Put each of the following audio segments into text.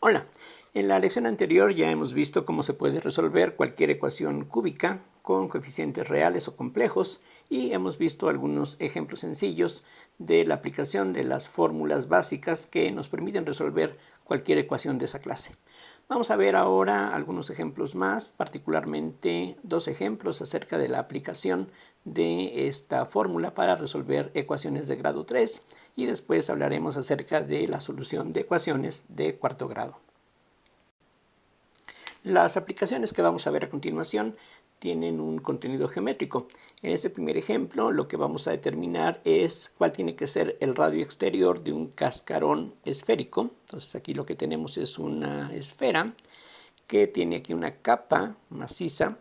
Hola, en la lección anterior ya hemos visto cómo se puede resolver cualquier ecuación cúbica con coeficientes reales o complejos y hemos visto algunos ejemplos sencillos de la aplicación de las fórmulas básicas que nos permiten resolver cualquier ecuación de esa clase. Vamos a ver ahora algunos ejemplos más, particularmente dos ejemplos acerca de la aplicación de esta fórmula para resolver ecuaciones de grado 3 y después hablaremos acerca de la solución de ecuaciones de cuarto grado. Las aplicaciones que vamos a ver a continuación tienen un contenido geométrico. En este primer ejemplo lo que vamos a determinar es cuál tiene que ser el radio exterior de un cascarón esférico. Entonces aquí lo que tenemos es una esfera que tiene aquí una capa maciza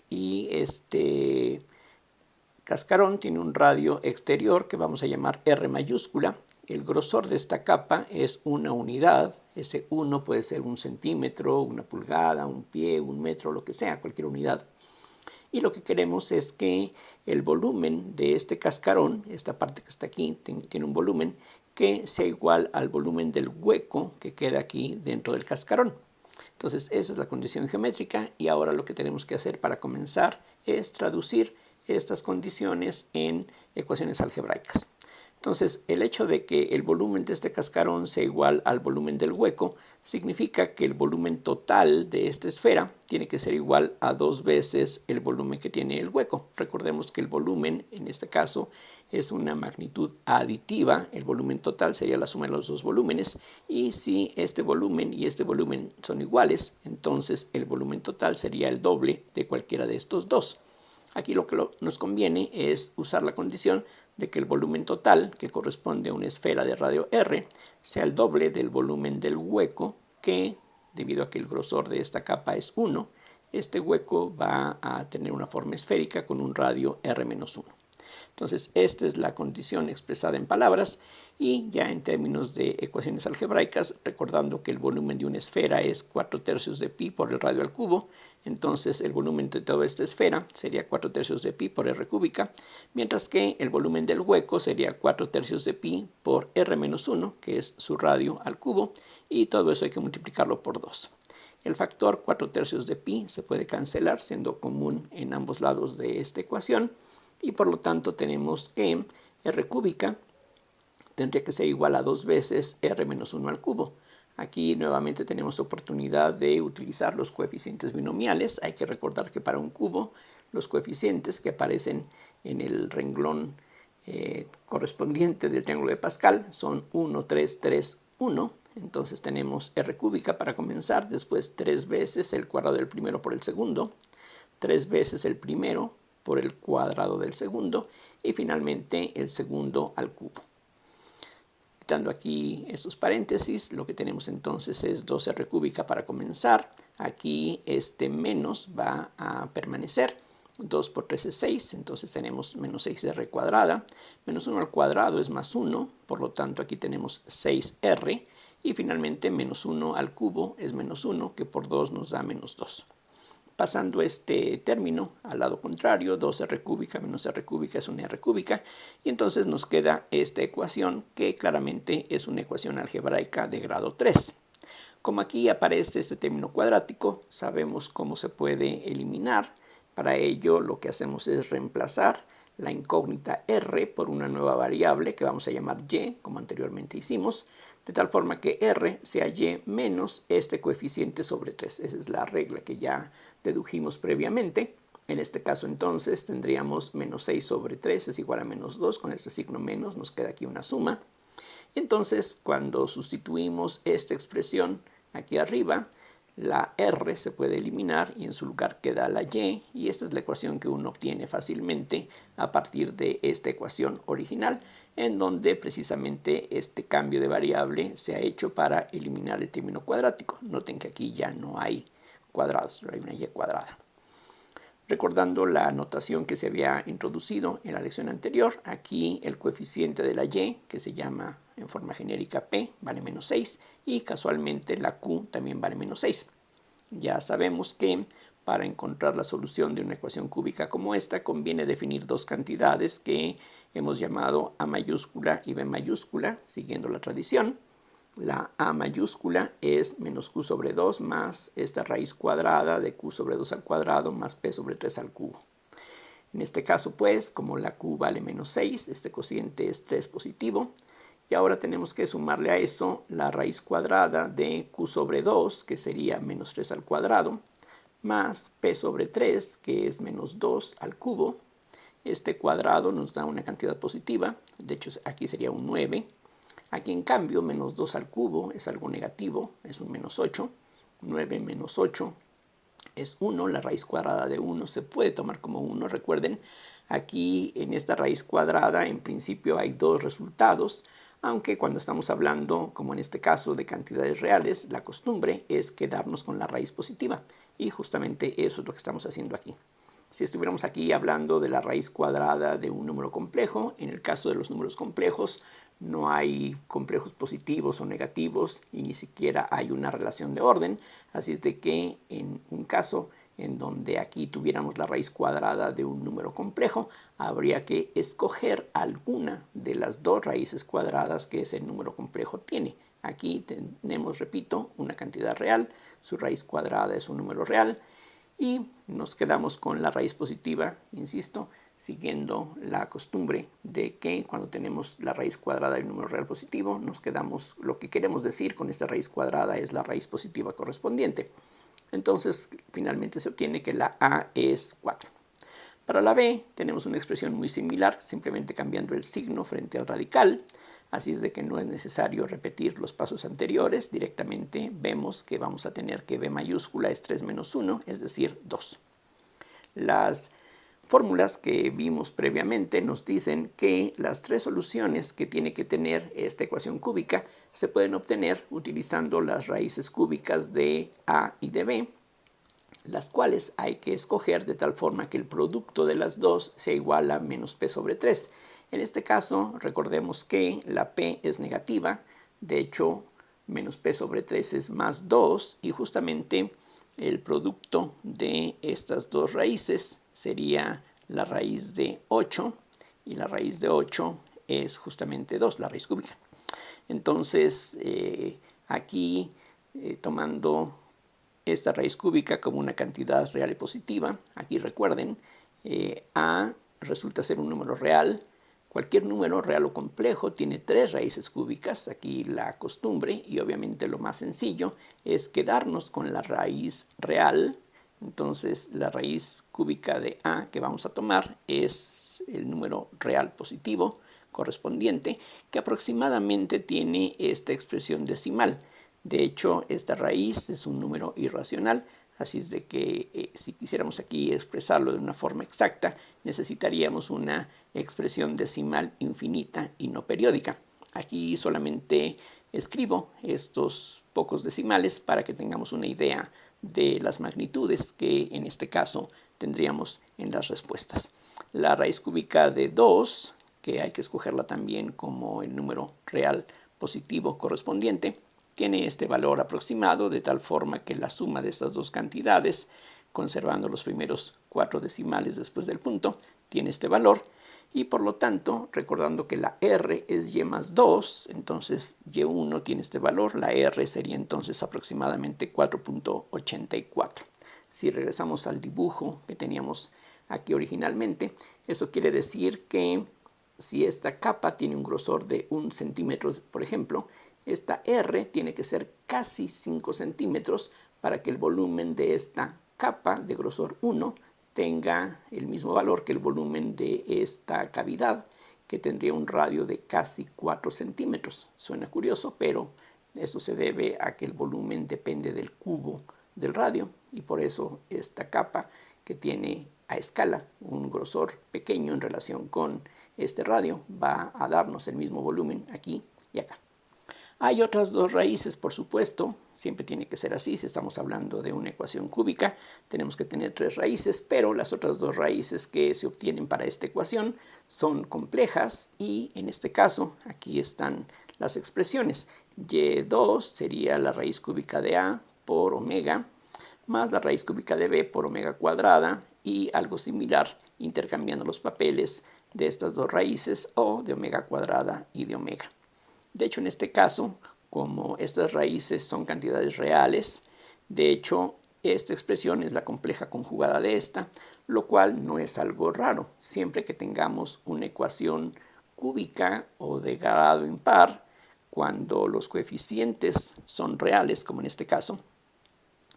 y este cascarón tiene un radio exterior que vamos a llamar R mayúscula. El grosor de esta capa es una unidad. Ese 1 puede ser un centímetro, una pulgada, un pie, un metro, lo que sea, cualquier unidad. Y lo que queremos es que el volumen de este cascarón, esta parte que está aquí, tiene un volumen que sea igual al volumen del hueco que queda aquí dentro del cascarón. Entonces esa es la condición geométrica y ahora lo que tenemos que hacer para comenzar es traducir estas condiciones en ecuaciones algebraicas. Entonces, el hecho de que el volumen de este cascarón sea igual al volumen del hueco significa que el volumen total de esta esfera tiene que ser igual a 2 veces el volumen que tiene el hueco. Recordemos que el volumen, en este caso, es una magnitud aditiva. El volumen total sería la suma de los dos volúmenes. Y si este volumen y este volumen son iguales, entonces el volumen total sería el doble de cualquiera de estos dos. Aquí lo que nos conviene es usar la condición de que el volumen total, que corresponde a una esfera de radio R, sea el doble del volumen del hueco, que debido a que el grosor de esta capa es 1, este hueco va a tener una forma esférica con un radio R-1. Entonces, esta es la condición expresada en palabras y ya en términos de ecuaciones algebraicas, recordando que el volumen de una esfera es 4/3 de pi por el radio al cubo, entonces el volumen de toda esta esfera sería 4/3 de pi por r cúbica, mientras que el volumen del hueco sería 4/3 de pi por r-1, que es su radio al cubo, y todo eso hay que multiplicarlo por 2. El factor 4/3 de pi se puede cancelar, siendo común en ambos lados de esta ecuación, y por lo tanto tenemos que r cúbica tendría que ser igual a 2 veces r-1 al cubo. Aquí nuevamente tenemos oportunidad de utilizar los coeficientes binomiales. Hay que recordar que para un cubo los coeficientes que aparecen en el renglón correspondiente del triángulo de Pascal son 1, 3, 3, 1. Entonces tenemos r cúbica para comenzar, después 3 veces el cuadrado del primero por el segundo, 3 veces el primero por el cuadrado del segundo y finalmente el segundo al cubo. Quitando aquí estos paréntesis, lo que tenemos entonces es 2r cúbica para comenzar. Aquí este menos va a permanecer. 2 por 3 es 6, entonces tenemos menos 6r cuadrada. Menos 1 al cuadrado es más 1, por lo tanto aquí tenemos 6r. Y finalmente menos 1 al cubo es menos 1, que por 2 nos da menos 2. Pasando este término al lado contrario, 2r cúbica menos r cúbica es una r cúbica, y entonces nos queda esta ecuación que claramente es una ecuación algebraica de grado 3. Como aquí aparece este término cuadrático, sabemos cómo se puede eliminar. Para ello lo que hacemos es reemplazar la incógnita r por una nueva variable que vamos a llamar y, como anteriormente hicimos, de tal forma que r sea y menos este coeficiente sobre 3. Esa es la regla que ya dedujimos previamente. En este caso entonces tendríamos menos 6 sobre 3 es igual a menos 2. Con este signo menos nos queda aquí una suma. Entonces cuando sustituimos esta expresión aquí arriba, la r se puede eliminar y en su lugar queda la y esta es la ecuación que uno obtiene fácilmente a partir de esta ecuación original, en donde precisamente este cambio de variable se ha hecho para eliminar el término cuadrático. Noten que aquí ya no hay cuadrados, no hay una y cuadrada. Recordando la notación que se había introducido en la lección anterior, aquí el coeficiente de la y, que se llama en forma genérica p, vale menos 6, y casualmente la q también vale menos 6. Ya sabemos que para encontrar la solución de una ecuación cúbica como esta, conviene definir dos cantidades que hemos llamado a mayúscula y b mayúscula, siguiendo la tradición. la a mayúscula es menos q sobre 2 más esta raíz cuadrada de q sobre 2 al cuadrado más p sobre 3 al cubo. En este caso, pues, como la q vale menos 6, este cociente es 3 positivo. Y ahora tenemos que sumarle a eso la raíz cuadrada de q sobre 2, que sería menos 3 al cuadrado, más p sobre 3, que es menos 2 al cubo. Este cuadrado nos da una cantidad positiva, de hecho aquí sería un 9. Aquí en cambio menos 2 al cubo es algo negativo, es un menos 8. 9 menos 8 es 1, la raíz cuadrada de 1 se puede tomar como 1. Recuerden, aquí en esta raíz cuadrada en principio hay dos resultados, aunque cuando estamos hablando, como en este caso, de cantidades reales, la costumbre es quedarnos con la raíz positiva. Y justamente eso es lo que estamos haciendo aquí. Si estuviéramos aquí hablando de la raíz cuadrada de un número complejo, en el caso de los números complejos no hay complejos positivos o negativos y ni siquiera hay una relación de orden. Así es de que en un caso en donde aquí tuviéramos la raíz cuadrada de un número complejo, habría que escoger alguna de las dos raíces cuadradas que ese número complejo tiene. Aquí tenemos, repito, una cantidad real, su raíz cuadrada es un número real, y nos quedamos con la raíz positiva, insisto, siguiendo la costumbre de que cuando tenemos la raíz cuadrada de un número real positivo, nos quedamos, lo que queremos decir con esta raíz cuadrada es la raíz positiva correspondiente. Entonces, finalmente se obtiene que la a es 4. Para la b tenemos una expresión muy similar, simplemente cambiando el signo frente al radical. Así es de que no es necesario repetir los pasos anteriores. Directamente vemos que vamos a tener que b mayúscula es 3 menos 1, es decir, 2. Las fórmulas que vimos previamente nos dicen que las tres soluciones que tiene que tener esta ecuación cúbica se pueden obtener utilizando las raíces cúbicas de a y de b, las cuales hay que escoger de tal forma que el producto de las dos sea igual a menos p sobre 3. En este caso, recordemos que la p es negativa, de hecho, menos p sobre 3 es más 2, y justamente el producto de estas dos raíces sería la raíz de 8, y la raíz de 8 es justamente 2, la raíz cúbica. Entonces, aquí, tomando esta raíz cúbica como una cantidad real y positiva, aquí recuerden, a resulta ser un número real. Cualquier número real o complejo tiene tres raíces cúbicas. Aquí la costumbre, y obviamente lo más sencillo, es quedarnos con la raíz real. Entonces la raíz cúbica de a que vamos a tomar es el número real positivo correspondiente, que aproximadamente tiene esta expresión decimal. De hecho, esta raíz es un número irracional, así es de que si quisiéramos aquí expresarlo de una forma exacta, necesitaríamos una expresión decimal infinita y no periódica. Aquí solamente escribo estos pocos decimales para que tengamos una idea de las magnitudes que en este caso tendríamos en las respuestas. La raíz cúbica de 2, que hay que escogerla también como el número real positivo correspondiente, tiene este valor aproximado de tal forma que la suma de estas dos cantidades, conservando los primeros 4 decimales después del punto, tiene este valor. Y por lo tanto, recordando que la r es y más 2, entonces y1 tiene este valor, la r sería entonces aproximadamente 4.84. Si regresamos al dibujo que teníamos aquí originalmente, eso quiere decir que si esta capa tiene un grosor de 1 centímetro, por ejemplo, esta R tiene que ser casi 5 centímetros para que el volumen de esta capa de grosor 1 tenga el mismo valor que el volumen de esta cavidad, que tendría un radio de casi 4 centímetros. Suena curioso, pero eso se debe a que el volumen depende del cubo del radio, y por eso esta capa, que tiene a escala un grosor pequeño en relación con este radio, va a darnos el mismo volumen aquí y acá. Hay otras dos raíces, por supuesto, siempre tiene que ser así. Si estamos hablando de una ecuación cúbica, tenemos que tener tres raíces, pero las otras dos raíces que se obtienen para esta ecuación son complejas, y en este caso aquí están las expresiones. Y2 sería la raíz cúbica de a por omega, más la raíz cúbica de b por omega cuadrada, y algo similar intercambiando los papeles de estas dos raíces, o de omega cuadrada y de omega. De hecho, en este caso, como estas raíces son cantidades reales, de hecho, esta expresión es la compleja conjugada de esta, lo cual no es algo raro. Siempre que tengamos una ecuación cúbica o de grado impar, cuando los coeficientes son reales, como en este caso,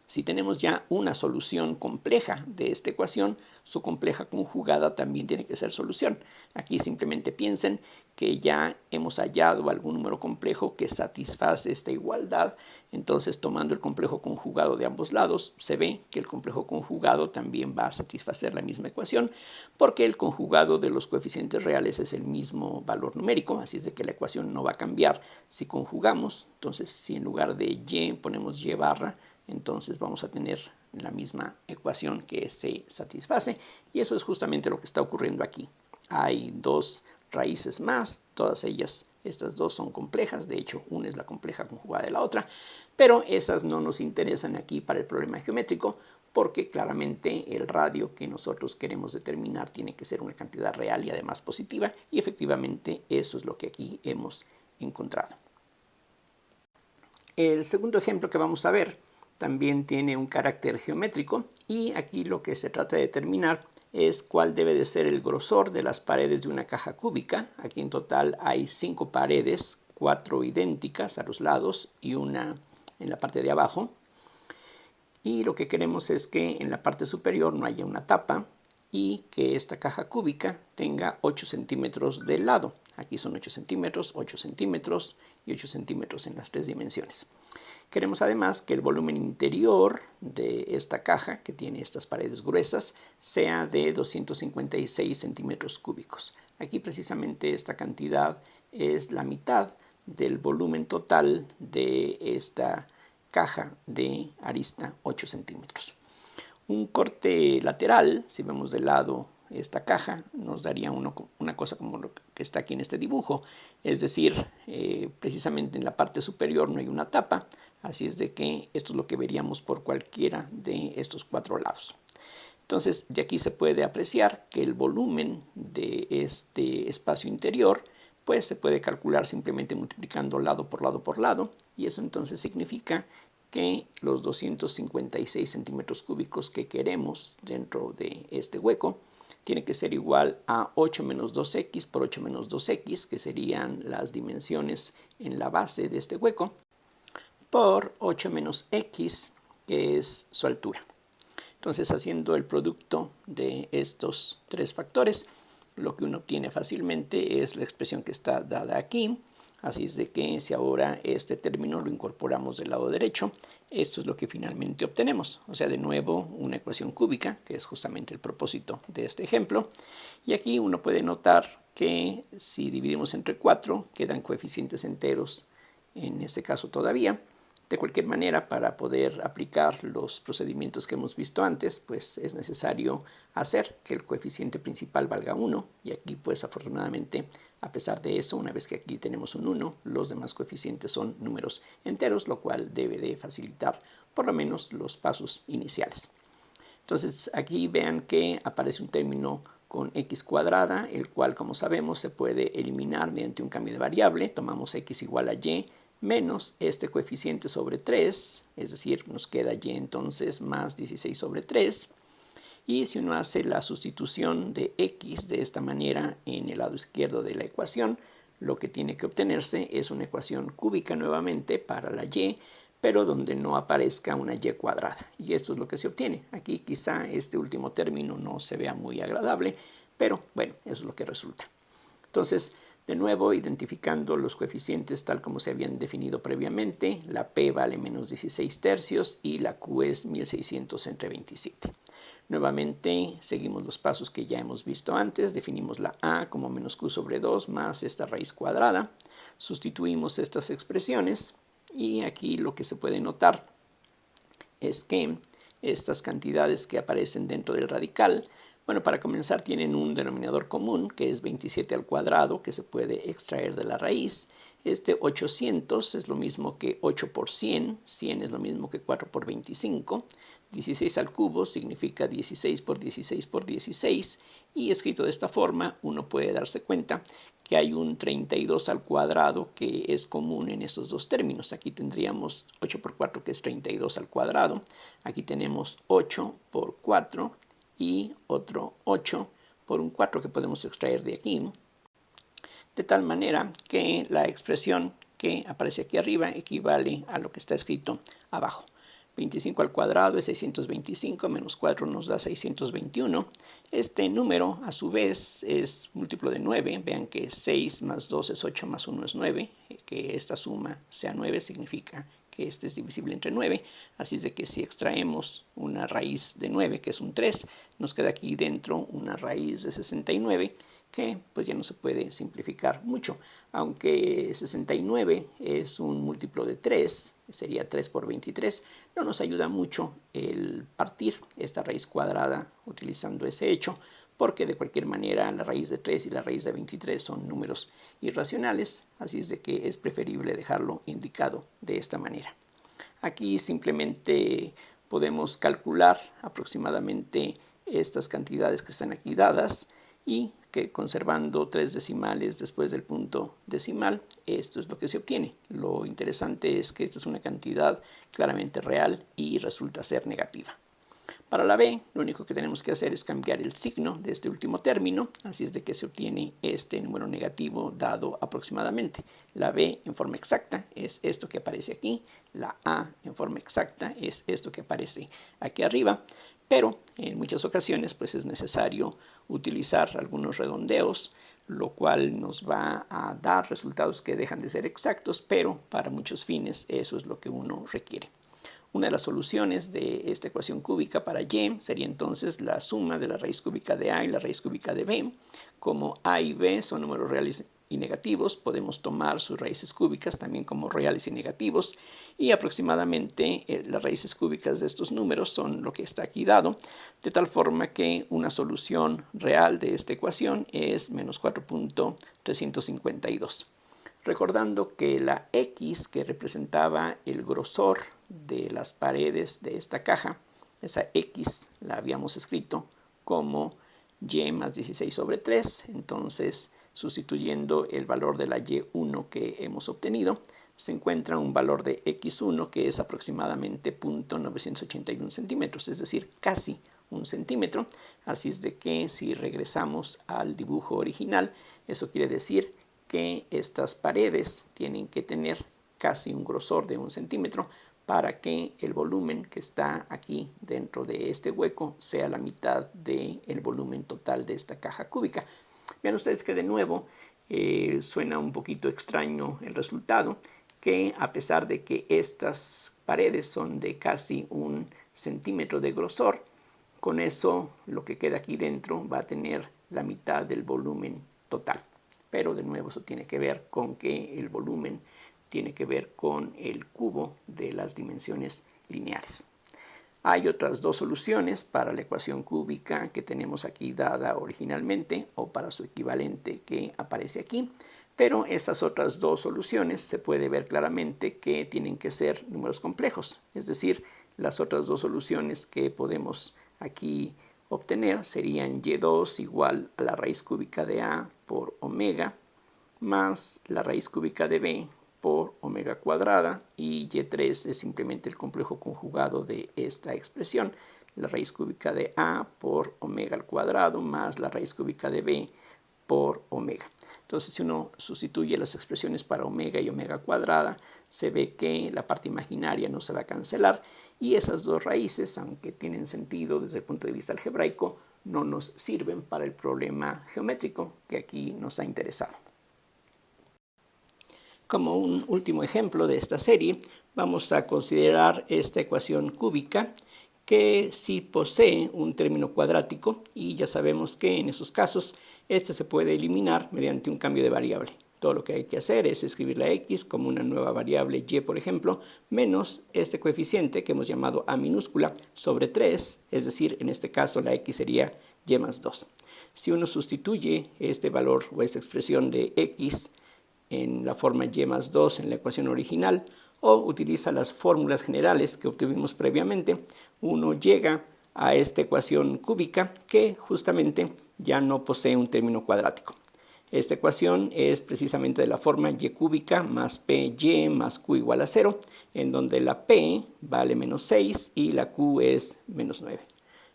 si tenemos ya una solución compleja de esta ecuación, su compleja conjugada también tiene que ser solución. Aquí simplemente piensen que ya hemos hallado algún número complejo que satisface esta igualdad. Entonces, tomando el complejo conjugado de ambos lados, se ve que el complejo conjugado también va a satisfacer la misma ecuación, porque el conjugado de los coeficientes reales es el mismo valor numérico, así es de que la ecuación no va a cambiar si conjugamos. Entonces, si en lugar de y ponemos y barra, entonces vamos a tener la misma ecuación que se satisface, y eso es justamente lo que está ocurriendo aquí. Hay dos raíces más, todas ellas, estas dos son complejas, de hecho una es la compleja conjugada de la otra, pero esas no nos interesan aquí para el problema geométrico, porque claramente el radio que nosotros queremos determinar tiene que ser una cantidad real y además positiva, y efectivamente eso es lo que aquí hemos encontrado. El segundo ejemplo que vamos a ver también tiene un carácter geométrico, y aquí lo que se trata de determinar es cuál debe de ser el grosor de las paredes de una caja cúbica. Aquí en total hay 5 paredes, 4 idénticas a los lados y una en la parte de abajo. Y lo que queremos es que en la parte superior no haya una tapa y que esta caja cúbica tenga 8 centímetros de lado. Aquí son 8 centímetros y 8 centímetros en las tres dimensiones. Queremos además que el volumen interior de esta caja, que tiene estas paredes gruesas, sea de 256 centímetros cúbicos. Aquí precisamente esta cantidad es la mitad del volumen total de esta caja de arista 8 centímetros. Un corte lateral, si vemos de lado esta caja, nos daría una cosa como lo que está aquí en este dibujo, es decir, precisamente en la parte superior no hay una tapa, así es de que esto es lo que veríamos por cualquiera de estos 4 lados. Entonces, de aquí se puede apreciar que el volumen de este espacio interior pues se puede calcular simplemente multiplicando lado por lado por lado, y eso entonces significa que los 256 centímetros cúbicos que queremos dentro de este hueco tiene que ser igual a 8 menos 2x por 8 menos 2x, que serían las dimensiones en la base de este hueco, por 8 menos x, que es su altura. Entonces, haciendo el producto de estos tres factores, lo que uno obtiene fácilmente es la expresión que está dada aquí. Así es de que si ahora este término lo incorporamos del lado derecho, esto es lo que finalmente obtenemos. O sea, de nuevo, una ecuación cúbica, que es justamente el propósito de este ejemplo. Y aquí uno puede notar que si dividimos entre 4, quedan coeficientes enteros en este caso todavía. De cualquier manera, para poder aplicar los procedimientos que hemos visto antes, pues es necesario hacer que el coeficiente principal valga 1, y aquí pues afortunadamente, a pesar de eso, una vez que aquí tenemos un 1, los demás coeficientes son números enteros, lo cual debe de facilitar por lo menos los pasos iniciales. Entonces aquí vean que aparece un término con x cuadrada, el cual, como sabemos, se puede eliminar mediante un cambio de variable. Tomamos x igual a y menos este coeficiente sobre 3, es decir, nos queda y entonces más 16 sobre 3. Y si uno hace la sustitución de x de esta manera en el lado izquierdo de la ecuación, lo que tiene que obtenerse es una ecuación cúbica nuevamente para la y, pero donde no aparezca una y cuadrada. Y esto es lo que se obtiene. Aquí quizá este último término no se vea muy agradable, pero bueno, eso es lo que resulta. Entonces, de nuevo, identificando los coeficientes tal como se habían definido previamente, la P vale menos 16 tercios y la Q es 1600 entre 27. Nuevamente, seguimos los pasos que ya hemos visto antes. Definimos la A como menos Q sobre 2 más esta raíz cuadrada. Sustituimos estas expresiones y aquí lo que se puede notar es que estas cantidades que aparecen dentro del radical, bueno, para comenzar tienen un denominador común que es 27 al cuadrado, que se puede extraer de la raíz, Este 800 es lo mismo que 8 por 100, 100 es lo mismo que 4 por 25, 16 al cubo significa 16 por 16 por 16, y escrito de esta forma uno puede darse cuenta que hay un 32 al cuadrado que es común en estos dos términos. Aquí tendríamos 8 por 4 que es 32 al cuadrado, aquí tenemos 8 por 4 y otro 8 por un 4 que podemos extraer de aquí, de tal manera que la expresión que aparece aquí arriba equivale a lo que está escrito abajo. 25 al cuadrado es 625, menos 4 nos da 621. Este número, a su vez, es múltiplo de 9. Vean que 6 más 2 es 8 más 1 es 9. Que esta suma sea 9 significa que este es divisible entre 9. Así es de que si extraemos una raíz de 9, que es un 3, nos queda aquí dentro una raíz de 69, que pues ya no se puede simplificar mucho. Aunque 69 es un múltiplo de 3, sería 3 por 23, no nos ayuda mucho el partir esta raíz cuadrada utilizando ese hecho, porque de cualquier manera la raíz de 3 y la raíz de 23 son números irracionales, así es de que es preferible dejarlo indicado de esta manera. Aquí simplemente podemos calcular aproximadamente estas cantidades que están aquí dadas, y que conservando 3 decimales después del punto decimal, esto es lo que se obtiene. Lo interesante es que esta es una cantidad claramente real y resulta ser negativa. Para la b, lo único que tenemos que hacer es cambiar el signo de este último término, así es de que se obtiene este número negativo dado aproximadamente. La b en forma exacta es esto que aparece aquí, la a en forma exacta es esto que aparece aquí arriba, pero en muchas ocasiones pues es necesario utilizar algunos redondeos, lo cual nos va a dar resultados que dejan de ser exactos, pero para muchos fines eso es lo que uno requiere. Una de las soluciones de esta ecuación cúbica para y sería entonces la suma de la raíz cúbica de a y la raíz cúbica de b. Como a y b son números reales y negativos, podemos tomar sus raíces cúbicas también como reales y negativos, y aproximadamente las raíces cúbicas de estos números son lo que está aquí dado, de tal forma que una solución real de esta ecuación es menos 4.352. Recordando que la X, que representaba el grosor de las paredes de esta caja, esa X la habíamos escrito como Y más 16 sobre 3, entonces sustituyendo el valor de la Y1 que hemos obtenido, se encuentra un valor de X1 que es aproximadamente 0.981 centímetros, es decir, casi un centímetro. Así es de que si regresamos al dibujo original, eso quiere decir que estas paredes tienen que tener casi un grosor de 1 centímetro para que el volumen que está aquí dentro de este hueco sea la mitad del volumen total de esta caja cúbica. Vean ustedes que de nuevo suena un poquito extraño el resultado, que a pesar de que estas paredes son de casi 1 centímetro de grosor, con eso lo que queda aquí dentro va a tener la mitad del volumen total. Pero de nuevo eso tiene que ver con que el volumen tiene que ver con el cubo de las dimensiones lineares. Hay otras dos soluciones para la ecuación cúbica que tenemos aquí dada originalmente, o para su equivalente que aparece aquí, pero esas otras dos soluciones se puede ver claramente que tienen que ser números complejos, es decir, las otras dos soluciones que podemos aquí obtener serían y2 igual a la raíz cúbica de a por omega más la raíz cúbica de b por omega cuadrada, y y3 es simplemente el complejo conjugado de esta expresión, la raíz cúbica de a por omega al cuadrado más la raíz cúbica de b por omega. Entonces, si uno sustituye las expresiones para omega y omega cuadrada, se ve que la parte imaginaria no se va a cancelar, y esas dos raíces, aunque tienen sentido desde el punto de vista algebraico, no nos sirven para el problema geométrico que aquí nos ha interesado. Como un último ejemplo de esta serie, vamos a considerar esta ecuación cúbica que sí posee un término cuadrático, y ya sabemos que en esos casos este se puede eliminar mediante un cambio de variable. Todo lo que hay que hacer es escribir la x como una nueva variable y, por ejemplo, menos este coeficiente que hemos llamado a minúscula sobre 3, es decir, en este caso la x sería y más 2. Si uno sustituye este valor o esta expresión de x en la forma y más 2 en la ecuación original, o utiliza las fórmulas generales que obtuvimos previamente, uno llega a esta ecuación cúbica que justamente ya no posee un término cuadrático. Esta ecuación es precisamente de la forma y cúbica más py más q igual a 0, en donde la p vale menos 6 y la q es menos 9.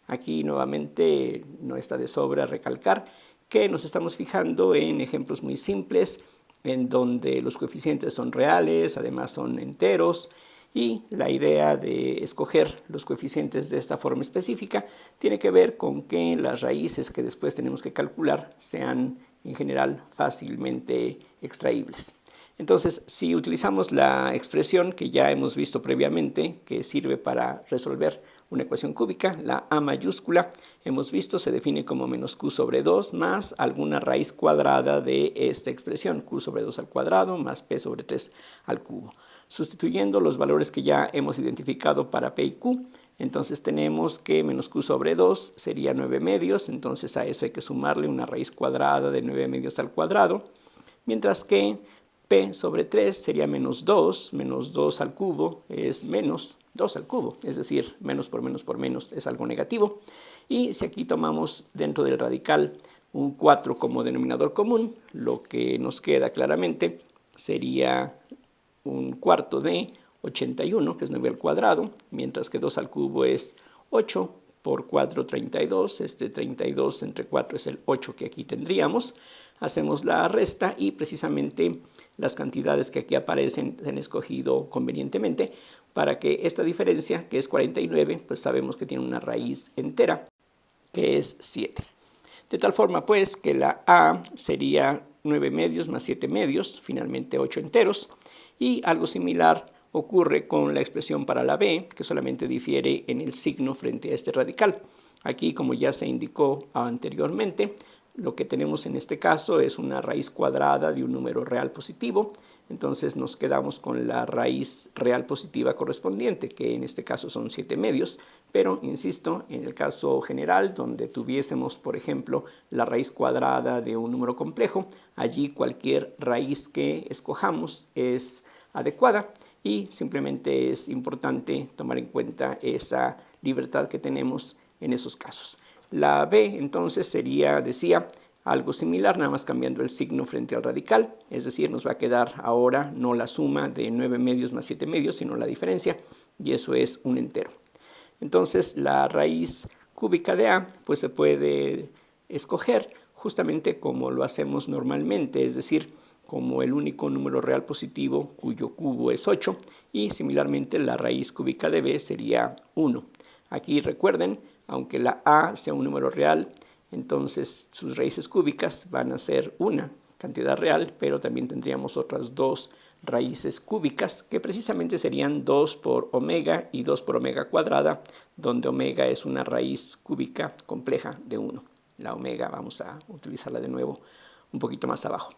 Aquí nuevamente no está de sobra recalcar que nos estamos fijando en ejemplos muy simples, en donde los coeficientes son reales, además son enteros, y la idea de escoger los coeficientes de esta forma específica tiene que ver con que las raíces que después tenemos que calcular sean en general fácilmente extraíbles. Entonces, si utilizamos la expresión que ya hemos visto previamente, que sirve para resolver una ecuación cúbica, la a mayúscula, hemos visto, se define como menos q sobre 2 más alguna raíz cuadrada de esta expresión, q sobre 2 al cuadrado más p sobre 3 al cubo. Sustituyendo los valores que ya hemos identificado para p y q, entonces tenemos que menos q sobre 2 sería 9 medios, entonces a eso hay que sumarle una raíz cuadrada de 9 medios al cuadrado, mientras que p sobre 3 sería menos 2 al cubo es menos 2 al cubo, es decir, menos por menos es algo negativo. Y si aquí tomamos dentro del radical un 4 como denominador común, lo que nos queda claramente sería un cuarto de 81, que es 9 al cuadrado, mientras que 2 al cubo es 8, por 4, 32, este 32 entre 4 es el 8 que aquí tendríamos. Hacemos la resta y precisamente las cantidades que aquí aparecen se han escogido convenientemente para que esta diferencia, que es 49, pues sabemos que tiene una raíz entera, que es 7. De tal forma pues que la a sería 9 medios más 7 medios, finalmente 8 enteros, y algo similar ocurre con la expresión para la b, que solamente difiere en el signo frente a este radical. Aquí, como ya se indicó anteriormente, lo que tenemos en este caso es una raíz cuadrada de un número real positivo, entonces nos quedamos con la raíz real positiva correspondiente, que en este caso son 7 medios, pero insisto, en el caso general, donde tuviésemos, por ejemplo, la raíz cuadrada de un número complejo, allí cualquier raíz que escojamos es adecuada y simplemente es importante tomar en cuenta esa libertad que tenemos en esos casos. La b entonces sería, decía, algo similar, nada más cambiando el signo frente al radical, es decir, nos va a quedar ahora no la suma de 9 medios más 7 medios, sino la diferencia, y eso es un entero. Entonces la raíz cúbica de a pues se puede escoger justamente como lo hacemos normalmente, es decir, como el único número real positivo cuyo cubo es 8, y similarmente la raíz cúbica de b sería 1. Aquí recuerden, aunque la a sea un número real, entonces sus raíces cúbicas van a ser una cantidad real, pero también tendríamos otras dos raíces cúbicas que precisamente serían 2 por omega y 2 por omega cuadrada, donde omega es una raíz cúbica compleja de 1. La omega vamos a utilizarla de nuevo un poquito más abajo.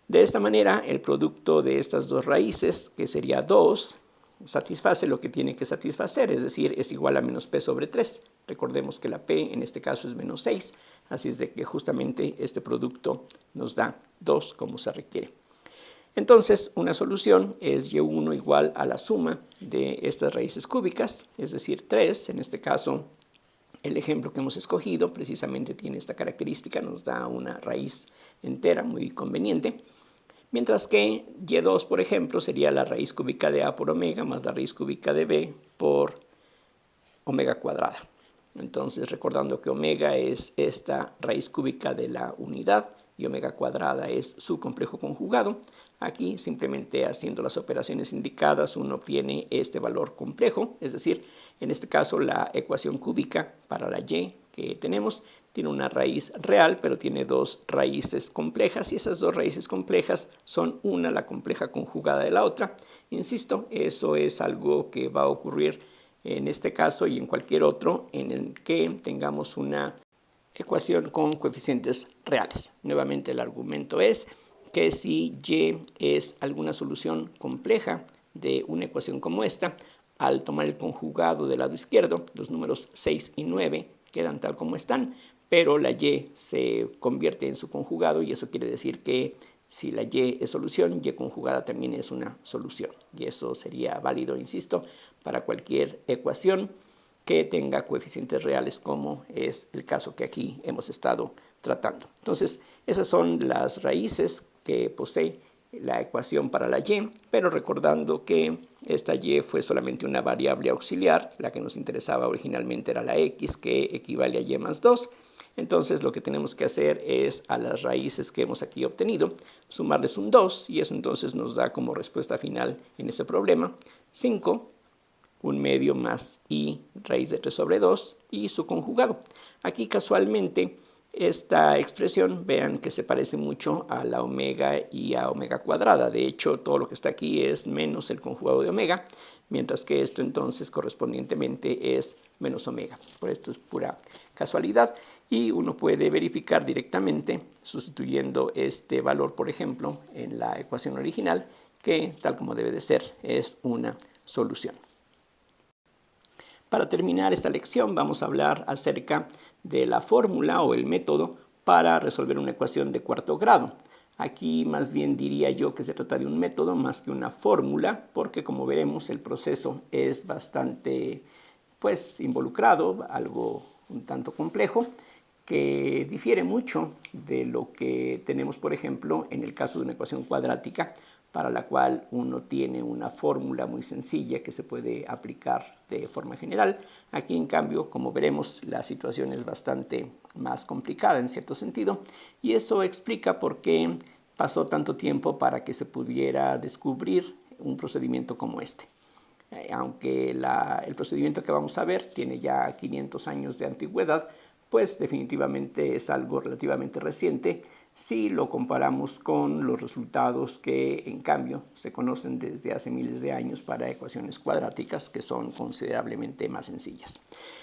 De esta manera, el producto de estas dos raíces, que sería 2, satisface lo que tiene que satisfacer, es decir, es igual a menos p sobre 3. Recordemos que la p en este caso es menos 6, así es de que justamente este producto nos da 2 como se requiere. Entonces, una solución es y1 igual a la suma de estas raíces cúbicas, es decir, 3. En este caso, el ejemplo que hemos escogido precisamente tiene esta característica, nos da una raíz entera muy conveniente. Mientras que y2, por ejemplo, sería la raíz cúbica de a por omega más la raíz cúbica de b por omega cuadrada. Entonces, recordando que omega es esta raíz cúbica de la unidad y omega cuadrada es su complejo conjugado, aquí simplemente haciendo las operaciones indicadas uno obtiene este valor complejo, es decir, en este caso la ecuación cúbica para la y que tenemos tiene una raíz real, pero tiene dos raíces complejas y esas dos raíces complejas son una la compleja conjugada de la otra. Insisto, eso es algo que va a ocurrir en este caso y en cualquier otro en el que tengamos una ecuación con coeficientes reales. Nuevamente el argumento es que si y es alguna solución compleja de una ecuación como esta, al tomar el conjugado del lado izquierdo, los números 6 y 9 quedan tal como están, pero la y se convierte en su conjugado y eso quiere decir que Si la y es solución, y conjugada también es una solución. Y eso sería válido, insisto, para cualquier ecuación que tenga coeficientes reales, como es el caso que aquí hemos estado tratando. Entonces, esas son las raíces que posee la ecuación para la y, pero recordando que esta y fue solamente una variable auxiliar, la que nos interesaba originalmente era la x, que equivale a y más 2. Entonces lo que tenemos que hacer es a las raíces que hemos aquí obtenido sumarles un 2, y eso entonces nos da como respuesta final en este problema 5, un medio más y raíz de 3 sobre 2 y su conjugado. Aquí casualmente esta expresión, vean que se parece mucho a la omega y a omega cuadrada. De hecho, todo lo que está aquí es menos el conjugado de omega, mientras que esto entonces correspondientemente es menos omega. Por esto es pura casualidad, y uno puede verificar directamente sustituyendo este valor, por ejemplo, en la ecuación original, que tal como debe de ser es una solución. Para terminar esta lección vamos a hablar acerca de la fórmula o el método para resolver una ecuación de cuarto grado. Aquí más bien diría yo que se trata de un método más que una fórmula, porque como veremos el proceso es bastante involucrado, algo un tanto complejo, que difiere mucho de lo que tenemos, por ejemplo, en el caso de una ecuación cuadrática, para la cual uno tiene una fórmula muy sencilla que se puede aplicar de forma general. Aquí, en cambio, como veremos, la situación es bastante más complicada en cierto sentido, y eso explica por qué pasó tanto tiempo para que se pudiera descubrir un procedimiento como este. Aunque el procedimiento que vamos a ver tiene ya 500 años de antigüedad, pues definitivamente es algo relativamente reciente si lo comparamos con los resultados que en cambio se conocen desde hace miles de años para ecuaciones cuadráticas, que son considerablemente más sencillas.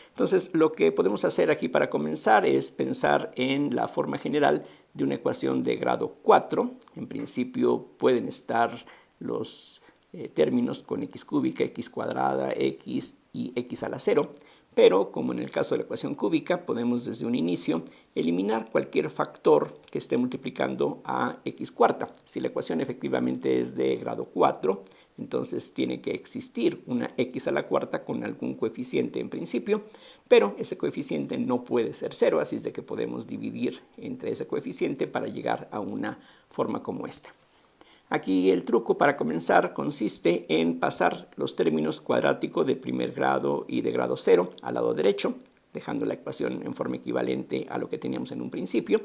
Entonces, lo que podemos hacer aquí para comenzar es pensar en la forma general de una ecuación de grado 4. En principio pueden estar los términos con x cúbica, x cuadrada, x y x a la 0, pero como en el caso de la ecuación cúbica, podemos desde un inicio eliminar cualquier factor que esté multiplicando a x cuarta. Si la ecuación efectivamente es de grado 4, entonces tiene que existir una x a la cuarta con algún coeficiente en principio, pero ese coeficiente no puede ser 0, así es de que podemos dividir entre ese coeficiente para llegar a una forma como esta. Aquí el truco para comenzar consiste en pasar los términos cuadráticos de primer grado y de grado 0 al lado derecho, dejando la ecuación en forma equivalente a lo que teníamos en un principio.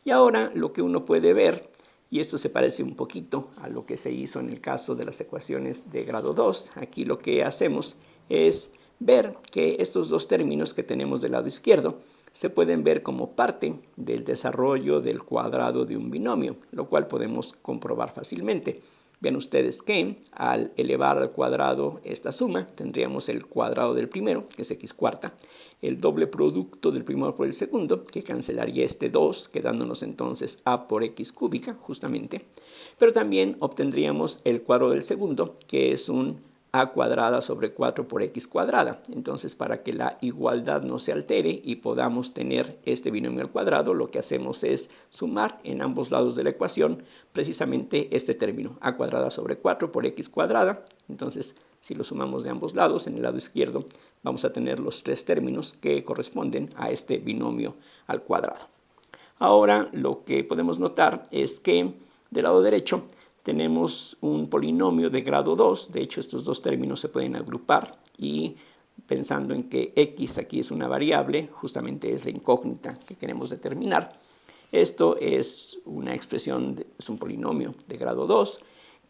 Y ahora lo que uno puede ver, y esto se parece un poquito a lo que se hizo en el caso de las ecuaciones de grado 2, aquí lo que hacemos es ver que estos dos términos que tenemos del lado izquierdo se pueden ver como parte del desarrollo del cuadrado de un binomio, lo cual podemos comprobar fácilmente. Ven ustedes que al elevar al cuadrado esta suma, tendríamos el cuadrado del primero, que es x cuarta, el doble producto del primero por el segundo, que cancelaría este 2, quedándonos entonces a por x cúbica, justamente. Pero también obtendríamos el cuadrado del segundo, que es un a cuadrada sobre 4 por x cuadrada. Entonces, para que la igualdad no se altere y podamos tener este binomio al cuadrado, lo que hacemos es sumar en ambos lados de la ecuación precisamente este término, a cuadrada sobre 4 por x cuadrada. Entonces, si lo sumamos de ambos lados, en el lado izquierdo vamos a tener los tres términos que corresponden a este binomio al cuadrado. Ahora, lo que podemos notar es que del lado derecho tenemos un polinomio de grado 2, de hecho estos dos términos se pueden agrupar, y pensando en que x aquí es una variable, justamente es la incógnita que queremos determinar. Esto es una expresión, es un polinomio de grado 2,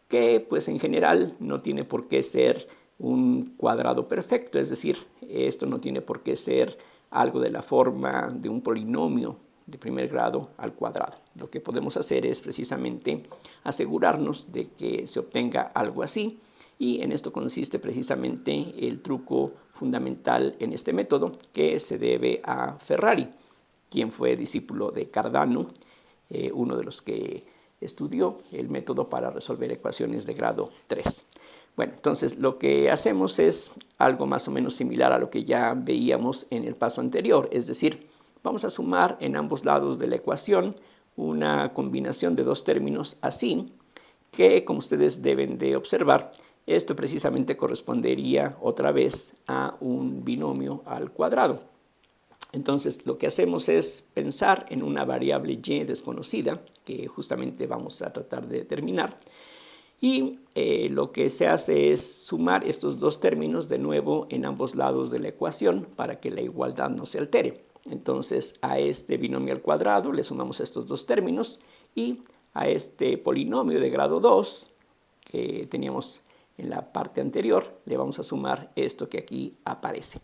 que pues en general no tiene por qué ser un cuadrado perfecto, es decir, esto no tiene por qué ser algo de la forma de un polinomio de primer grado al cuadrado. Lo que podemos hacer es precisamente asegurarnos de que se obtenga algo así, y en esto consiste precisamente el truco fundamental en este método, que se debe a Ferrari, quien fue discípulo de Cardano, uno de los que estudió el método para resolver ecuaciones de grado 3. Bueno, entonces lo que hacemos es algo más o menos similar a lo que ya veíamos en el paso anterior, es decir, vamos a sumar en ambos lados de la ecuación una combinación de dos términos así, que como ustedes deben de observar, esto precisamente correspondería otra vez a un binomio al cuadrado. Entonces lo que hacemos es pensar en una variable y desconocida, que justamente vamos a tratar de determinar, y lo que se hace es sumar estos dos términos de nuevo en ambos lados de la ecuación para que la igualdad no se altere. Entonces a este binomio al cuadrado le sumamos estos dos términos y a este polinomio de grado 2 que teníamos en la parte anterior le vamos a sumar esto que aquí aparece.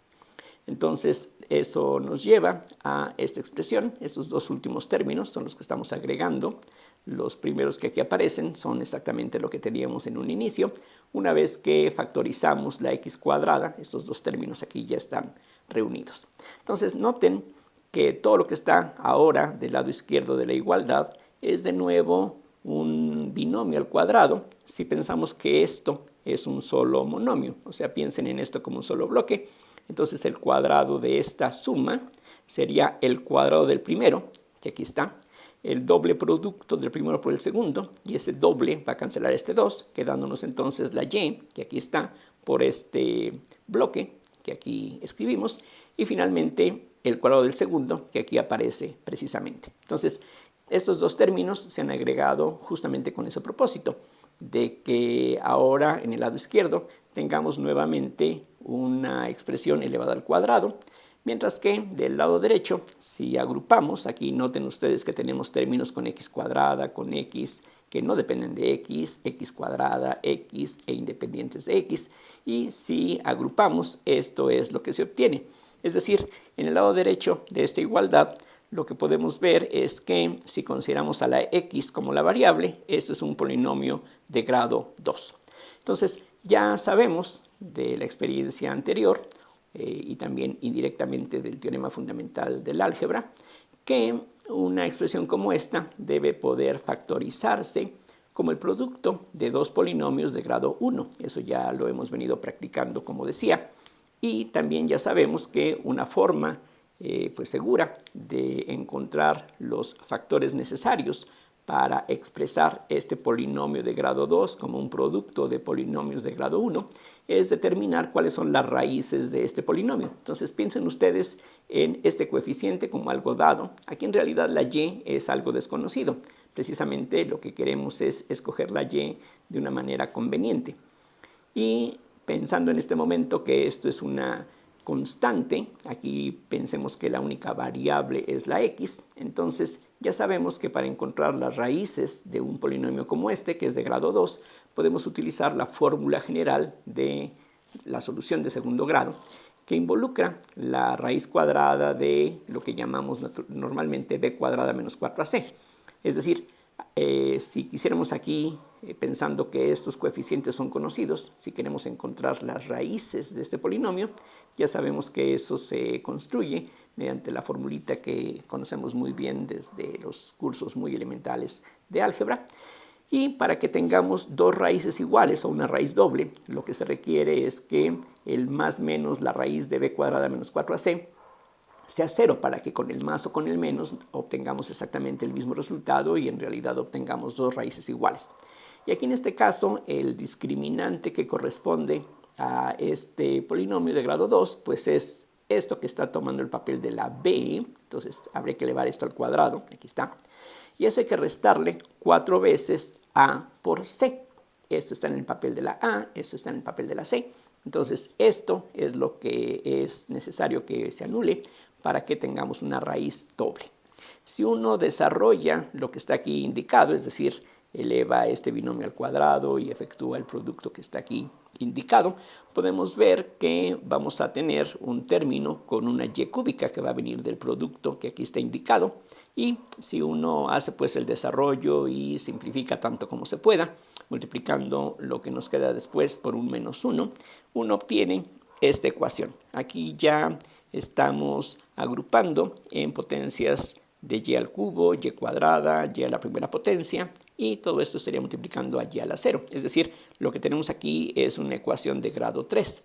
Entonces eso nos lleva a esta expresión. Estos dos últimos términos son los que estamos agregando. Los primeros que aquí aparecen son exactamente lo que teníamos en un inicio. Una vez que factorizamos la x cuadrada, estos dos términos aquí ya están reunidos. Entonces noten que todo lo que está ahora del lado izquierdo de la igualdad es de nuevo un binomio al cuadrado si pensamos que esto es un solo monomio. O sea, piensen en esto como un solo bloque. Entonces el cuadrado de esta suma sería el cuadrado del primero, que aquí está, el doble producto del primero por el segundo, y ese doble va a cancelar este 2, quedándonos entonces la y, que aquí está, por este bloque que aquí escribimos, y finalmente el cuadrado del segundo, que aquí aparece precisamente. Entonces, estos dos términos se han agregado justamente con ese propósito, de que ahora en el lado izquierdo tengamos nuevamente una expresión elevada al cuadrado, mientras que del lado derecho, si agrupamos, aquí noten ustedes que tenemos términos con x cuadrada, con x, que no dependen de x, x cuadrada, x e independientes de x, y si agrupamos, esto es lo que se obtiene. Es decir, en el lado derecho de esta igualdad, lo que podemos ver es que si consideramos a la x como la variable, esto es un polinomio de grado 2. Entonces, ya sabemos de la experiencia anterior y también indirectamente del teorema fundamental del álgebra que una expresión como esta debe poder factorizarse como el producto de dos polinomios de grado 1. Eso ya lo hemos venido practicando, como decía. Y también ya sabemos que una forma pues segura de encontrar los factores necesarios para expresar este polinomio de grado 2 como un producto de polinomios de grado 1 es determinar cuáles son las raíces de este polinomio. Entonces piensen ustedes en este coeficiente como algo dado. Aquí en realidad la y es algo desconocido. Precisamente lo que queremos es escoger la y de una manera conveniente. Y pensando en este momento que esto es una constante, aquí pensemos que la única variable es la x, entonces ya sabemos que para encontrar las raíces de un polinomio como este, que es de grado 2, podemos utilizar la fórmula general de la solución de segundo grado, que involucra la raíz cuadrada de lo que llamamos normalmente b cuadrada menos 4ac. Es decir, si quisiéramos aquí, pensando que estos coeficientes son conocidos, si queremos encontrar las raíces de este polinomio, ya sabemos que eso se construye mediante la formulita que conocemos muy bien desde los cursos muy elementales de álgebra. Y para que tengamos dos raíces iguales o una raíz doble, lo que se requiere es que el más menos la raíz de b cuadrada menos 4ac sea cero para que con el más o con el menos obtengamos exactamente el mismo resultado y en realidad obtengamos dos raíces iguales. Y aquí en este caso el discriminante que corresponde a este polinomio de grado 2 pues es esto que está tomando el papel de la b, entonces habría que elevar esto al cuadrado, aquí está, y eso hay que restarle 4 veces a por c. Esto está en el papel de la a, esto está en el papel de la c. Entonces esto es lo que es necesario que se anule para que tengamos una raíz doble. Si uno desarrolla lo que está aquí indicado, es decir, eleva este binomio al cuadrado y efectúa el producto que está aquí indicado, podemos ver que vamos a tener un término con una y cúbica que va a venir del producto que aquí está indicado. Y si uno hace pues el desarrollo y simplifica tanto como se pueda, multiplicando lo que nos queda después por un menos 1, uno obtiene esta ecuación. Aquí ya estamos agrupando en potencias de y al cubo, y cuadrada, y a la primera potencia, y todo esto sería multiplicando a y a la 0. Es decir, lo que tenemos aquí es una ecuación de grado 3.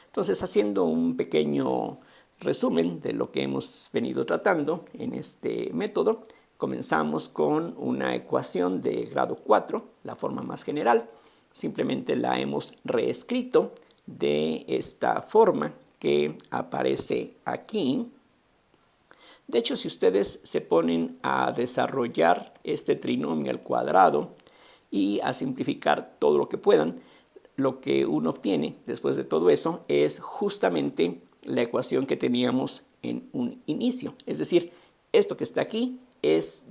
Entonces, haciendo un pequeño resumen de lo que hemos venido tratando en este método, comenzamos con una ecuación de grado 4, la forma más general. Simplemente la hemos reescrito de esta forma que aparece aquí. De hecho, si ustedes se ponen a desarrollar este trinomio al cuadrado y a simplificar todo lo que puedan, lo que uno obtiene después de todo eso es justamente la ecuación que teníamos en un inicio. Es decir, esto que está aquí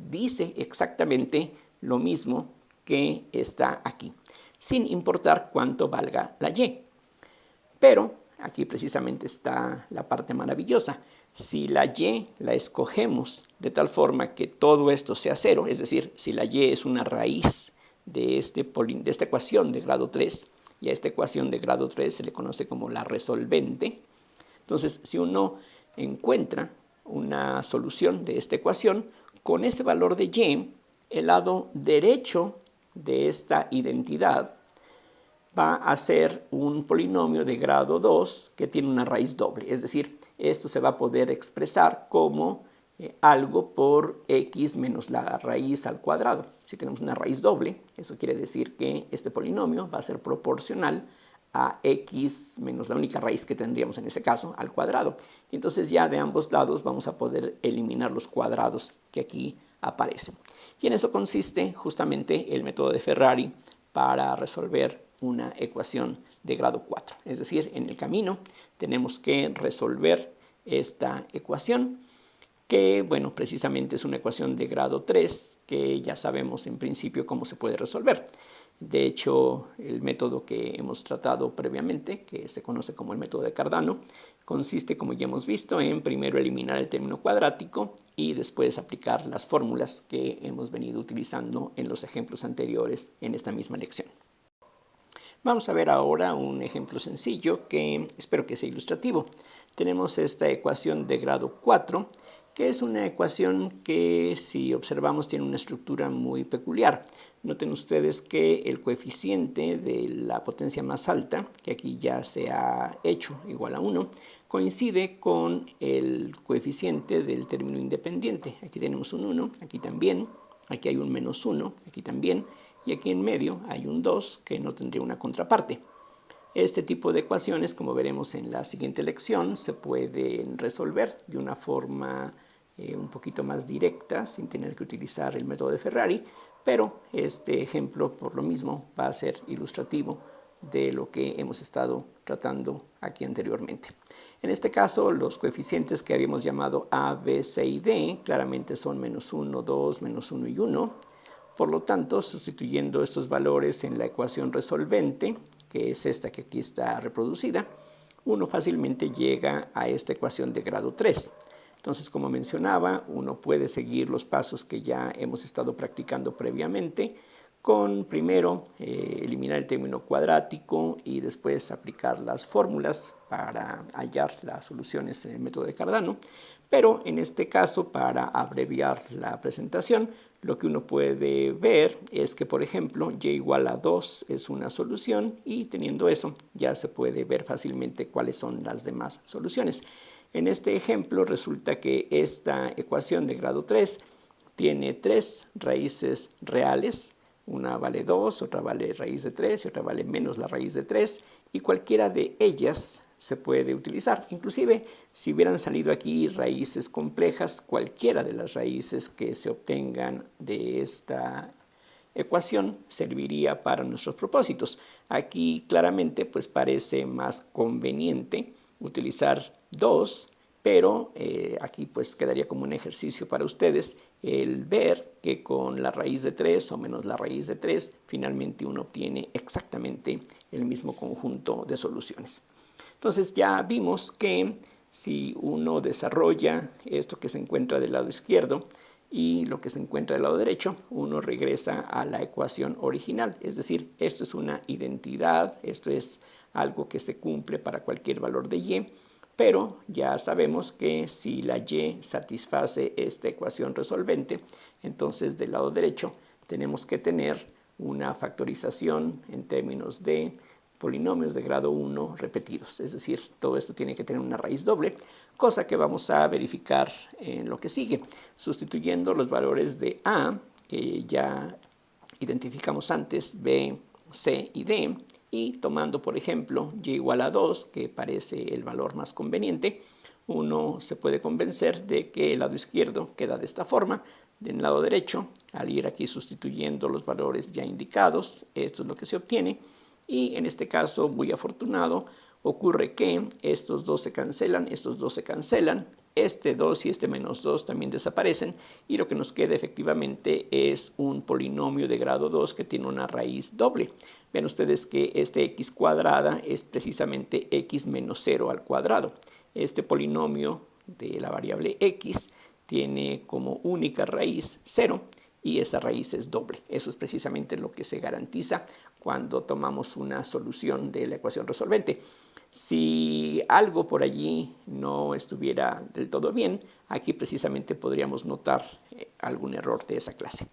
dice exactamente lo mismo que está aquí, sin importar cuánto valga la y. Pero aquí precisamente está la parte maravillosa. Si la y la escogemos de tal forma que todo esto sea cero, es decir, si la y es una raíz de esta ecuación de grado 3, y a esta ecuación de grado 3 se le conoce como la resolvente, entonces si uno encuentra una solución de esta ecuación, con ese valor de y, el lado derecho de esta identidad va a ser un polinomio de grado 2 que tiene una raíz doble. Es decir, esto se va a poder expresar como algo por x menos la raíz al cuadrado. Si tenemos una raíz doble, eso quiere decir que este polinomio va a ser proporcional a x menos la única raíz que tendríamos en ese caso, al cuadrado. Y entonces ya de ambos lados vamos a poder eliminar los cuadrados que aquí aparecen. Y en eso consiste justamente el método de Ferrari para resolver una ecuación de grado 4. Es decir, en el camino tenemos que resolver esta ecuación que, bueno, precisamente es una ecuación de grado 3 que ya sabemos en principio cómo se puede resolver. De hecho, el método que hemos tratado previamente, que se conoce como el método de Cardano, consiste, como ya hemos visto, en primero eliminar el término cuadrático y después aplicar las fórmulas que hemos venido utilizando en los ejemplos anteriores en esta misma lección. Vamos a ver ahora un ejemplo sencillo que espero que sea ilustrativo. Tenemos esta ecuación de grado 4, que es una ecuación que, si observamos, tiene una estructura muy peculiar. Noten ustedes que el coeficiente de la potencia más alta, que aquí ya se ha hecho igual a 1, coincide con el coeficiente del término independiente. Aquí tenemos un 1, aquí también, aquí hay un menos 1, aquí también, y aquí en medio hay un 2 que no tendría una contraparte. Este tipo de ecuaciones, como veremos en la siguiente lección, se pueden resolver de una forma un poquito más directa, sin tener que utilizar el método de Ferrari, pero este ejemplo, por lo mismo, va a ser ilustrativo de lo que hemos estado tratando aquí anteriormente. En este caso, los coeficientes que habíamos llamado A, B, C y D claramente son menos 1, 2, menos 1 y 1. Por lo tanto, sustituyendo estos valores en la ecuación resolvente, que es esta que aquí está reproducida, uno fácilmente llega a esta ecuación de grado 3. Entonces, como mencionaba, uno puede seguir los pasos que ya hemos estado practicando previamente, con primero eliminar el término cuadrático y después aplicar las fórmulas para hallar las soluciones en el método de Cardano. Pero en este caso, para abreviar la presentación, lo que uno puede ver es que, por ejemplo, y igual a 2 es una solución y teniendo eso ya se puede ver fácilmente cuáles son las demás soluciones. En este ejemplo resulta que esta ecuación de grado 3 tiene 3 raíces reales. Una vale 2, otra vale raíz de 3 y otra vale menos la raíz de 3, y cualquiera de ellas se puede utilizar. Inclusive, si hubieran salido aquí raíces complejas, cualquiera de las raíces que se obtengan de esta ecuación serviría para nuestros propósitos. Aquí claramente pues parece más conveniente utilizar 2, pero aquí pues quedaría como un ejercicio para ustedes el ver que con la raíz de 3 o menos la raíz de 3 finalmente uno obtiene exactamente el mismo conjunto de soluciones. Entonces ya vimos que si uno desarrolla esto que se encuentra del lado izquierdo y lo que se encuentra del lado derecho, uno regresa a la ecuación original. Es decir, esto es una identidad, esto es algo que se cumple para cualquier valor de y, pero ya sabemos que si la y satisface esta ecuación resolvente, entonces del lado derecho tenemos que tener una factorización en términos de polinomios de grado 1 repetidos. Es decir, todo esto tiene que tener una raíz doble, cosa que vamos a verificar en lo que sigue, sustituyendo los valores de A, que ya identificamos antes, B, C y D, y tomando, por ejemplo, y igual a 2, que parece el valor más conveniente, uno se puede convencer de que el lado izquierdo queda de esta forma. Del lado derecho, al ir aquí sustituyendo los valores ya indicados, esto es lo que se obtiene. Y en este caso, muy afortunado, ocurre que estos dos se cancelan, estos dos se cancelan, este 2 y este menos 2 también desaparecen, y lo que nos queda efectivamente es un polinomio de grado 2 que tiene una raíz doble. Ven ustedes que este x cuadrada es precisamente x menos 0 al cuadrado. Este polinomio de la variable x tiene como única raíz 0 y esa raíz es doble. Eso es precisamente lo que se garantiza cuando tomamos una solución de la ecuación resolvente. Si algo por allí no estuviera del todo bien, aquí precisamente podríamos notar algún error de esa clase.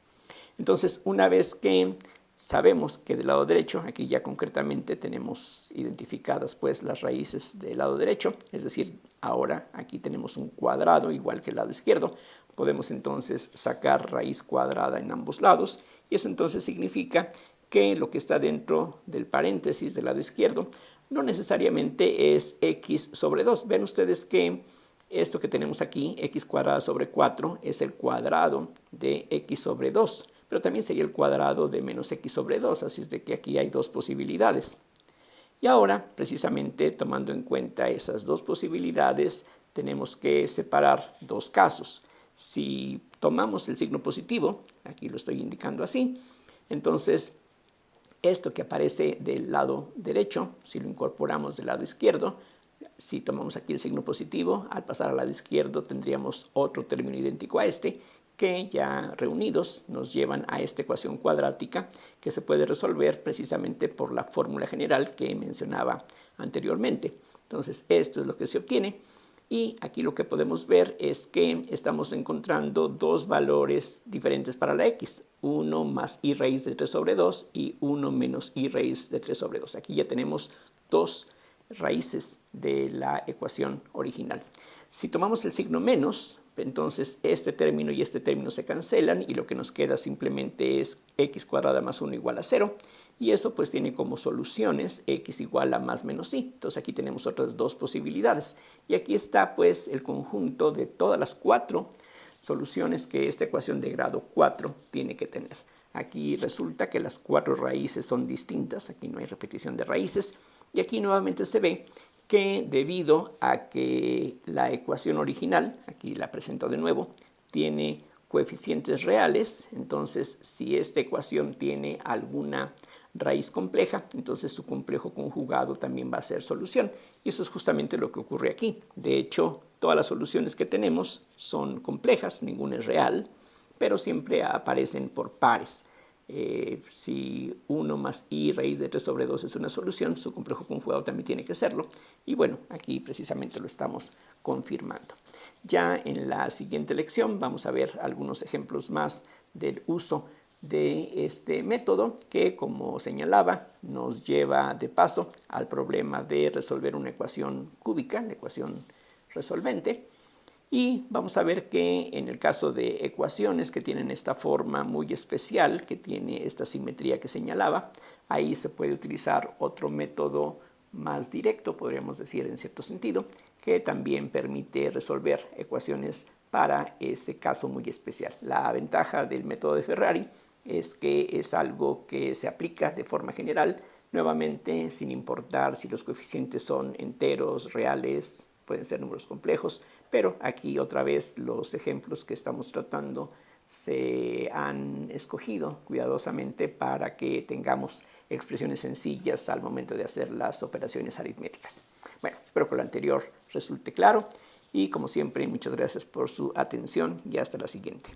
Entonces, una vez que sabemos que del lado derecho, aquí ya concretamente tenemos identificadas pues las raíces del lado derecho, es decir, ahora aquí tenemos un cuadrado igual que el lado izquierdo, podemos entonces sacar raíz cuadrada en ambos lados, y eso entonces significa que lo que está dentro del paréntesis del lado izquierdo no necesariamente es x sobre 2. Ven ustedes que esto que tenemos aquí, x cuadrada sobre 4, es el cuadrado de x sobre 2, pero también sería el cuadrado de menos x sobre 2, así es de que aquí hay dos posibilidades. Y ahora, precisamente tomando en cuenta esas dos posibilidades, tenemos que separar dos casos. Si tomamos el signo positivo, aquí lo estoy indicando así, entonces esto que aparece del lado derecho, si lo incorporamos del lado izquierdo, si tomamos aquí el signo positivo, al pasar al lado izquierdo tendríamos otro término idéntico a este, que ya reunidos nos llevan a esta ecuación cuadrática que se puede resolver precisamente por la fórmula general que mencionaba anteriormente. Entonces, esto es lo que se obtiene. Y aquí lo que podemos ver es que estamos encontrando dos valores diferentes para la x. 1 más y raíz de 3 sobre 2 y 1 menos y raíz de 3 sobre 2. Aquí ya tenemos dos raíces de la ecuación original. Si tomamos el signo menos, entonces este término y este término se cancelan y lo que nos queda simplemente es x cuadrada más 1 igual a 0. Y eso pues tiene como soluciones x igual a más menos y. Entonces aquí tenemos otras dos posibilidades. Y aquí está pues el conjunto de todas las cuatro soluciones que esta ecuación de grado 4 tiene que tener. Aquí resulta que las cuatro raíces son distintas, aquí no hay repetición de raíces. Y aquí nuevamente se ve que debido a que la ecuación original, aquí la presento de nuevo, tiene coeficientes reales, entonces si esta ecuación tiene alguna raíz compleja, entonces su complejo conjugado también va a ser solución. Y eso es justamente lo que ocurre aquí. De hecho, todas las soluciones que tenemos son complejas, ninguna es real, pero siempre aparecen por pares. Si 1 más y raíz de 3 sobre 2 es una solución, su complejo conjugado también tiene que serlo. Y bueno, aquí precisamente lo estamos confirmando. Ya en la siguiente lección vamos a ver algunos ejemplos más del uso de este método que, como señalaba, nos lleva de paso al problema de resolver una ecuación cúbica, la ecuación resolvente. Y vamos a ver que en el caso de ecuaciones que tienen esta forma muy especial, que tiene esta simetría que señalaba, ahí se puede utilizar otro método más directo, podríamos decir en cierto sentido, que también permite resolver ecuaciones para ese caso muy especial. La ventaja del método de Ferrari es que es algo que se aplica de forma general, nuevamente sin importar si los coeficientes son enteros, reales, pueden ser números complejos, pero aquí otra vez los ejemplos que estamos tratando se han escogido cuidadosamente para que tengamos expresiones sencillas al momento de hacer las operaciones aritméticas. Bueno, espero que lo anterior resulte claro y como siempre muchas gracias por su atención y hasta la siguiente.